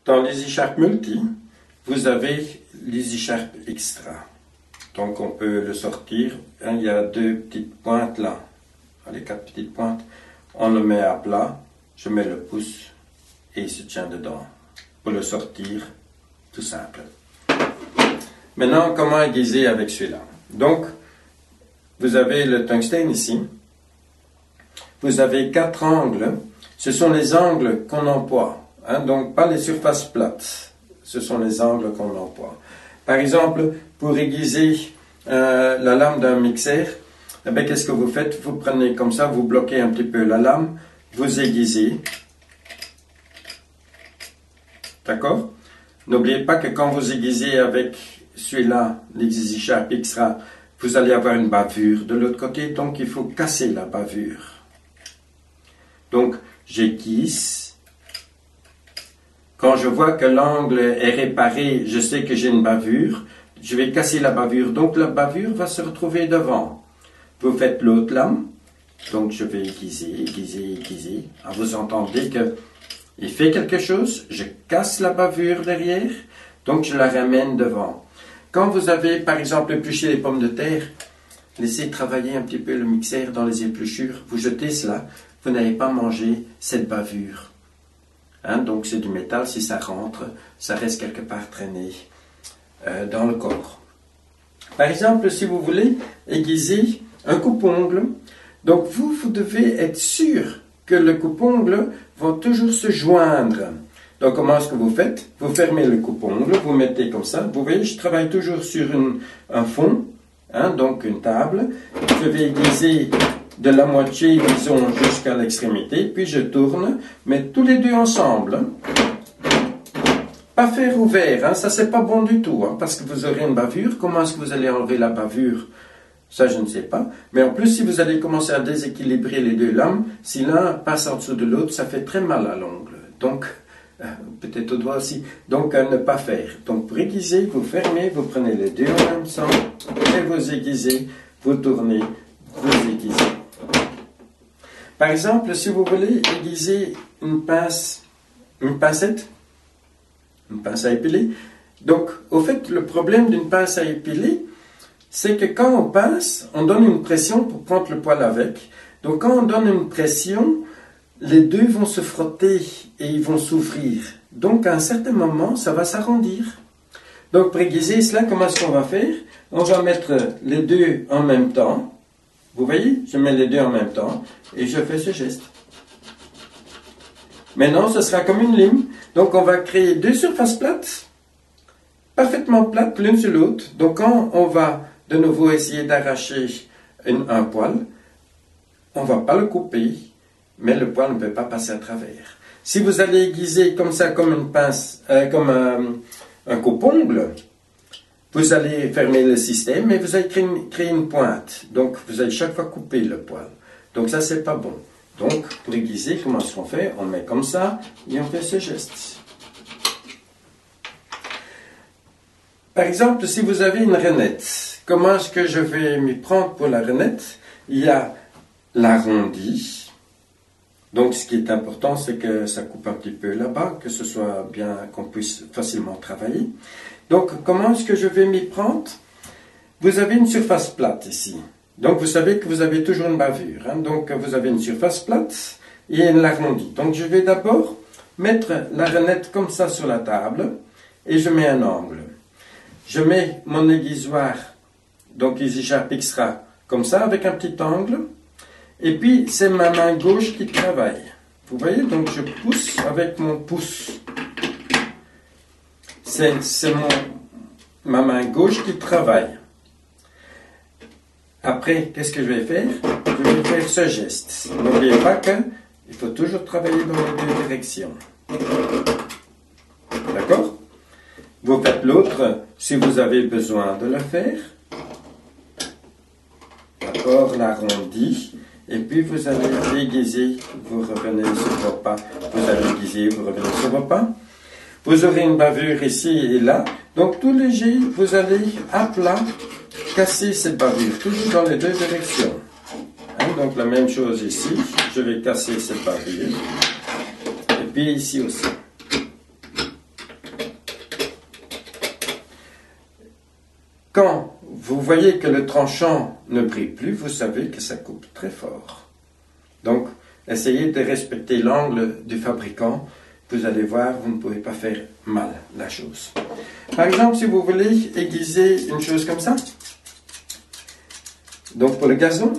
dans l'Easy Sharp Multi, vous avez l'Easy Sharp Extra. Donc on peut le sortir. Il y a 2 petites pointes là. Les 4 petites pointes. On le met à plat. Je mets le pouce et il se tient dedans. Pour le sortir, tout simple. Maintenant, comment aiguiser avec celui-là? Donc, vous avez le tungstène ici. Vous avez 4 angles. Ce sont les angles qu'on emploie. Donc, pas les surfaces plates. Ce sont les angles qu'on emploie. Par exemple, pour aiguiser la lame d'un mixeur, eh bien, qu'est-ce que vous faites? Vous prenez comme ça, vous bloquez un petit peu la lame, vous aiguisez. D'accord? N'oubliez pas que quand vous aiguisez avec celui-là, l'Easy Sharp Extra, vous allez avoir une bavure de l'autre côté, donc il faut casser la bavure. Donc, j'aiguise. Quand je vois que l'angle est réparé, je sais que j'ai une bavure, je vais casser la bavure, donc la bavure va se retrouver devant. Vous faites l'autre lame, donc je vais aiguiser, aiguiser, aiguiser. Vous entendez que il fait quelque chose, je casse la bavure derrière, donc je la ramène devant. Quand vous avez par exemple épluché les pommes de terre, laissez travailler un petit peu le mixeur dans les épluchures, vous jetez cela, vous n'allez pas manger cette bavure. Donc c'est du métal, si ça rentre, ça reste quelque part traîné dans le corps. Par exemple, si vous voulez aiguiser un coupe-ongle, donc vous devez être sûr que le coupe-ongle va toujours se joindre. Donc comment est-ce que vous faites? Vous fermez le coupe-ongle, vous mettez comme ça. Vous voyez, je travaille toujours sur un fond, donc une table. Je vais aiguiser de la moitié, disons, jusqu'à l'extrémité, puis je tourne, mais tous les deux ensemble. Pas faire ouvert, ça c'est pas bon du tout, parce que vous aurez une bavure. Comment est-ce que vous allez enlever la bavure? Ça, je ne sais pas. Mais en plus, si vous allez commencer à déséquilibrer les deux lames, si l'un passe en dessous de l'autre, ça fait très mal à l'ongle. Donc, peut-être au doigt aussi. Donc, ne pas faire. Donc, pour aiguiser, vous fermez, vous prenez les deux en même temps, et vous aiguisez, vous tournez, vous aiguisez. Par exemple, si vous voulez aiguiser une pincette, une pince à épiler. Donc, au fait, le problème d'une pince à épiler, c'est que quand on pince, on donne une pression pour prendre le poil avec. Donc, quand on donne une pression, les deux vont se frotter et ils vont s'ouvrir. Donc, à un certain moment, ça va s'arrondir. Donc, pour aiguiser cela, comment est-ce qu'on va faire? On va mettre les deux en même temps. Vous voyez, je mets les deux en même temps et je fais ce geste. Maintenant, ce sera comme une lime. Donc, on va créer deux surfaces plates, parfaitement plates l'une sur l'autre. Donc, quand on va de nouveau essayer d'arracher un poil, on ne va pas le couper, mais le poil ne peut pas passer à travers. Si vous allez aiguiser comme ça, comme une pince, comme un coupe-ongle, vous allez fermer le système et vous allez créer une pointe. Donc, vous allez chaque fois couper le poil. Donc, ça, c'est pas bon. Donc, pour aiguiser, comment est-ce qu'on fait? On met comme ça et on fait ce geste. Par exemple, si vous avez une rainette, comment est-ce que je vais m'y prendre pour la rainette? Il y a l'arrondi. Donc, ce qui est important, c'est que ça coupe un petit peu là-bas, que ce soit bien, qu'on puisse facilement travailler. Donc, comment est-ce que je vais m'y prendre? Vous avez une surface plate ici. Donc, vous savez que vous avez toujours une bavure. Donc, vous avez une surface plate et une arrondie. Donc, je vais d'abord mettre la rainette comme ça sur la table et je mets un angle. Je mets mon aiguisoir, donc Easy Sharp Extra, comme ça, avec un petit angle. Et puis, c'est ma main gauche qui travaille. Vous voyez, donc je pousse avec mon pouce. C'est ma main gauche qui travaille. Après, qu'est-ce que je vais faire? Je vais faire ce geste. N'oubliez pas qu'il faut toujours travailler dans les deux directions. D'accord? Vous faites l'autre si vous avez besoin de le faire. D'accord, l'arrondi. Et puis vous allez aiguiser, vous revenez sur vos pas. Vous allez aiguiser, vous revenez sur vos pas. Vous aurez une bavure ici et là. Donc tout léger, vous allez à plat casser cette bavure, toujours dans les deux directions. Donc la même chose ici, je vais casser cette bavure. Et puis ici aussi. quand vous voyez que le tranchant ne brille plus, vous savez que ça coupe très fort. Donc, essayez de respecter l'angle du fabricant. Vous allez voir, vous ne pouvez pas faire mal la chose. Par exemple, si vous voulez aiguiser une chose comme ça, donc pour le gazon,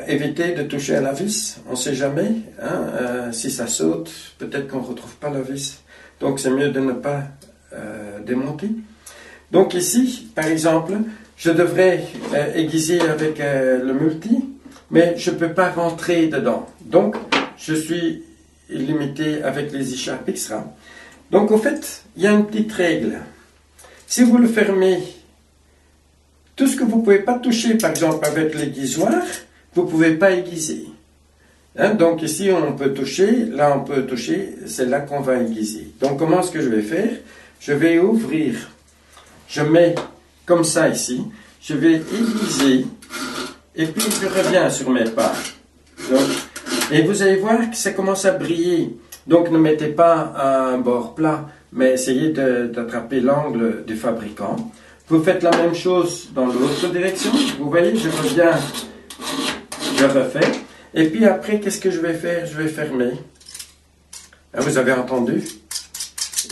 évitez de toucher à la vis, on ne sait jamais, hein, si ça saute, peut-être qu'on ne retrouve pas la vis, donc c'est mieux de ne pas démonter. Donc ici, par exemple, je devrais aiguiser avec le multi, mais je ne peux pas rentrer dedans, donc je suis limité avec les écharpes X-Ra. Donc au fait, il y a une petite règle, si vous le fermez, tout ce que vous ne pouvez pas toucher, par exemple avec l'aiguisoir, vous ne pouvez pas aiguiser. Hein, donc ici on peut toucher, là on peut toucher, c'est là qu'on va aiguiser. Donc comment est-ce que je vais faire? Je vais ouvrir, je mets comme ça ici, je vais aiguiser, et puis je reviens sur mes pas. Donc, et vous allez voir que ça commence à briller. Donc ne mettez pas un bord plat, mais essayez d'attraper l'angle du fabricant. Vous faites la même chose dans l'autre direction. Vous voyez, je reviens, je refais. Et puis après, qu'est-ce que je vais faire? Je vais fermer. Ah, vous avez entendu?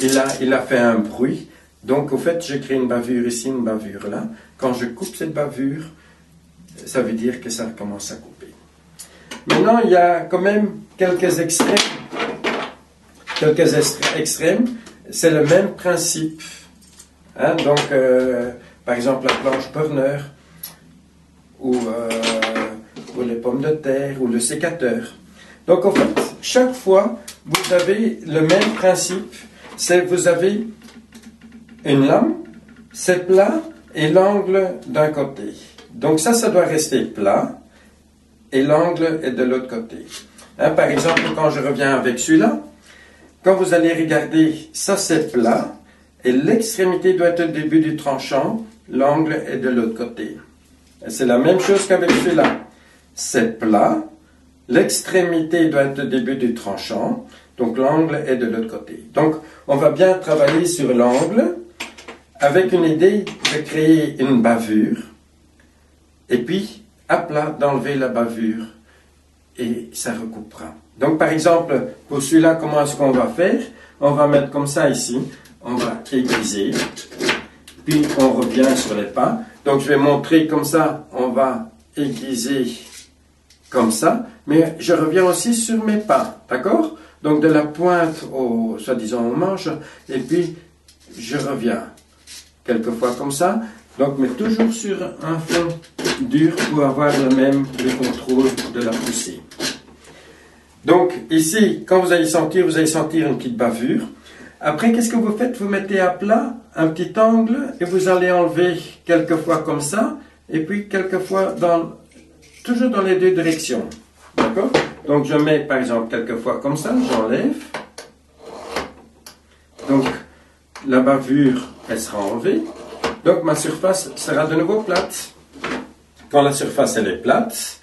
Il a fait un bruit. Donc, au fait, j'ai créé une bavure ici, une bavure là. Quand je coupe cette bavure, ça veut dire que ça commence à couper. Maintenant, il y a quand même quelques extrêmes. C'est le même principe. Hein, donc, par exemple, la planche burner, ou les pommes de terre, ou le sécateur. Donc, en fait, chaque fois, vous avez le même principe. C'est vous avez une lame, c'est plat, et l'angle d'un côté. Donc, ça doit rester plat, et l'angle est de l'autre côté. Hein, par exemple, quand je reviens avec celui-là, quand vous allez regarder, ça c'est plat, et l'extrémité doit être au début du tranchant, l'angle est de l'autre côté. C'est la même chose qu'avec celui-là. C'est plat, l'extrémité doit être au début du tranchant, donc l'angle est de l'autre côté. Donc on va bien travailler sur l'angle, avec une idée de créer une bavure, et puis à plat d'enlever la bavure, et ça recoupera. Donc par exemple, pour celui-là, comment est-ce qu'on va faire? On va mettre comme ça ici. On va aiguiser, puis on revient sur les pas. Donc je vais montrer comme ça, on va aiguiser comme ça, mais je reviens aussi sur mes pas, d'accord? Donc de la pointe au, soi-disant au manche, et puis je reviens, quelquefois comme ça, donc mais toujours sur un fond dur pour avoir le contrôle de la poussée. Donc ici, quand vous allez sentir une petite bavure. Après, qu'est-ce que vous faites? Vous mettez à plat un petit angle et vous allez enlever quelquefois comme ça et puis quelquefois toujours dans les deux directions. D'accord? Donc je mets par exemple quelquefois comme ça, j'enlève. Donc la bavure, elle sera enlevée. Donc ma surface sera de nouveau plate. Quand la surface elle est plate,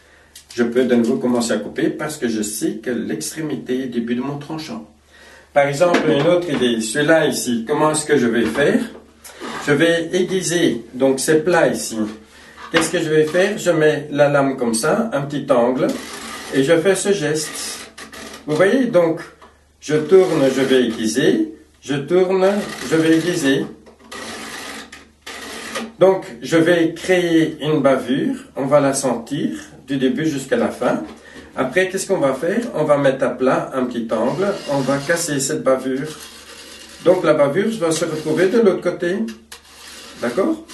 je peux de nouveau commencer à couper parce que je sais que l'extrémité est le début de mon tranchant. Par exemple, une autre idée, celui-là ici, comment est-ce que je vais faire? Je vais aiguiser, donc c'est plat ici. Qu'est-ce que je vais faire? Je mets la lame comme ça, un petit angle, et je fais ce geste. Vous voyez, donc, je tourne, je vais aiguiser, je tourne, je vais aiguiser. Donc, je vais créer une bavure, on va la sentir du début jusqu'à la fin. Après, qu'est-ce qu'on va faire? On va mettre à plat un petit angle, on va casser cette bavure. Donc la bavure va se retrouver de l'autre côté. D'accord?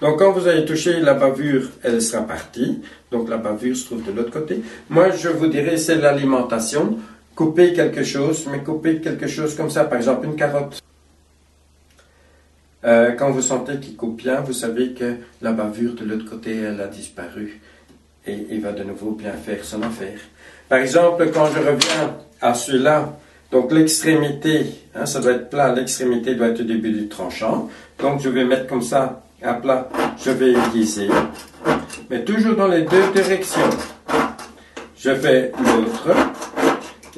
Donc quand vous allez toucher la bavure, elle sera partie. Donc la bavure se trouve de l'autre côté. Moi, je vous dirais, c'est l'alimentation. Coupez quelque chose, mais coupez quelque chose comme ça. Par exemple, une carotte. Quand vous sentez qu'il coupe bien, vous savez que la bavure de l'autre côté, elle a disparu. Et il va de nouveau bien faire son affaire. Par exemple, quand je reviens à celui-là, donc l'extrémité, hein, ça doit être plat, l'extrémité doit être au début du tranchant. Donc je vais mettre comme ça, à plat, je vais aiguiser. Mais toujours dans les deux directions. Je fais l'autre,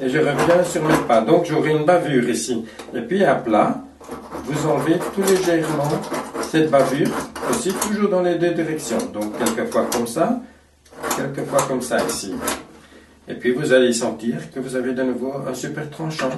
et je reviens sur mes pas. Donc j'aurai une bavure ici. Et puis à plat, vous enlevez tout légèrement cette bavure aussi toujours dans les deux directions. Donc quelquefois comme ça, ici. Et puis vous allez sentir que vous avez de nouveau un super tranchant.